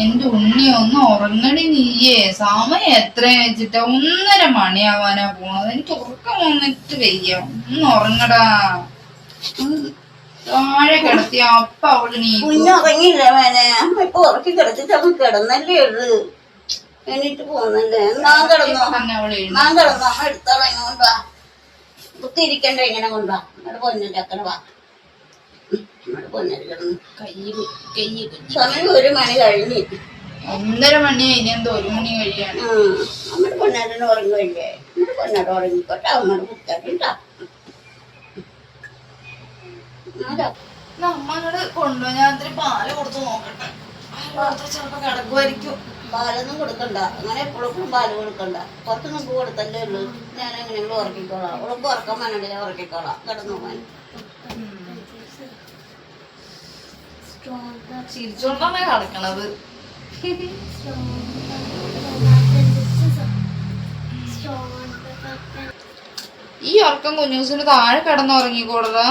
എന്റെ ഉണ്ണി ഒന്ന് ഉറങ്ങടി നീയേ. സമയം എത്ര വെച്ചിട്ടാ? 1:30 മണിയാവാനാ പോണത്. എനിക്ക് ഉറക്കം വന്നിട്ട് വയ്യ. ഒന്ന് ഉറങ്ങടാ. താഴെ കിടത്തി അപ്പ അവള് കുഞ്ഞുറങ്ങിയില്ല വേനെ. അമ്മ ഇപ്പൊ ഉറക്കി കിടത്തിട്ട് അവൻ കിടന്നല്ലേ ഉള്ളു. എണീറ്റ് പോന്നല്ലേ. നാൻ കിടന്നോ അമ്മ എടുത്തോളാം. ഇങ്ങോട്ടാ കുത്തിയിരിക്കണ്ട. ഇങ്ങനെ കൊണ്ടാ നമ്മുടെ പൊന്നരക്കണ വാ. നമ്മുടെ പൊന്നര കിടന്നു. സമയം 1 മണി കഴിഞ്ഞ്. 1:30 മണി കഴിഞ്ഞ എന്തോ 1 മണി കഴിയാണ്. നമ്മുടെ പൊന്നരന് ഉറങ്ങുകയല്ലേ. നമ്മുടെ പൊന്നര ഉറങ്ങിക്കോട്ടെ. അവനോട് കുത്തട്ടാ. നമ്മളോട് കൊണ്ടുപോ. ഞാൻ ഇത്തിരി പാല് കൊടുത്ത് നോക്കട്ടെ. ചിലപ്പോ കിടക്കുമായിരിക്കും. പാലൊന്നും കൊടുക്കണ്ട. അങ്ങനെ എപ്പോഴും പാല് കൊടുക്കണ്ട. കുറച്ച് മുമ്പ് കൊടുത്തല്ലേ ഉള്ളു. ഞാൻ എങ്ങനെയെങ്കിലും ഉറക്കിക്കോളാം. ഉറപ്പ് ഉറക്കാൻ വേണ്ടി ഞാൻ ഉറക്കിക്കോളാം. കിടന്നു പോകാൻ ചിരിച്ചോണ്ടാണ് കിടക്കണത്. ഈ ഉറക്കം കുഞ്ഞൂസിന് താഴെ കിടന്നുറങ്ങിക്കോളതാ.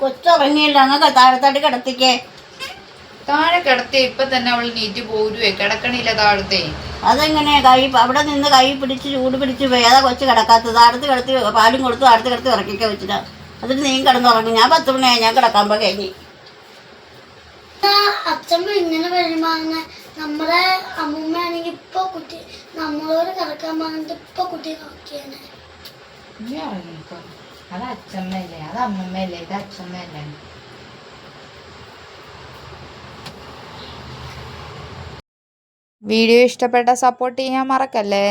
കൊച്ചുറങ്ങിയില്ല. അങ്ങ് താഴത്താട്ട് കിടത്തിക്കേ. താഴെ കിടത്തി ഇപ്പൊ തന്നെ അവൾ നീറ്റ് പോരുവേ. കിടക്കണില്ല താഴത്തെ. അതെങ്ങനെ അവിടെ നിന്ന് കൈ പിടിച്ച് ചൂട് പിടിച്ച് പോയി. അതാ കൊച്ചു കിടക്കാത്തത്. അടുത്ത് കിടത്തി പാലും കൊടുത്തു അടുത്ത് കിടത്തി ഉറക്കിക്കാൻ വെച്ചിട്ടാ. എന്നിട്ട് നീ കിടന്നുറങ്ങി. ഞാൻ 10 മണിയായി. ഞാൻ കിടക്കാൻ കഴിഞ്ഞ്. അച്ഛമ്മ ഇങ്ങനെ വരുമ്പോ നമ്മുടെ അമ്മൂമ്മയാണെങ്കിൽ ഇപ്പൊ കുട്ടി നമ്മളോട് കിടക്കാൻ പറഞ്ഞിട്ട് ഇപ്പൊ കുട്ടി നോക്കിയാണ്. അത് അച്ഛമ്മയല്ലേ, അത് അമ്മമ്മയല്ലേ, ഇത് അച്ഛമ്മയല്ലേ. വീഡിയോ ഇഷ്ടപ്പെട്ട സപ്പോർട്ട് ചെയ്യാൻ മറക്കല്ലേ.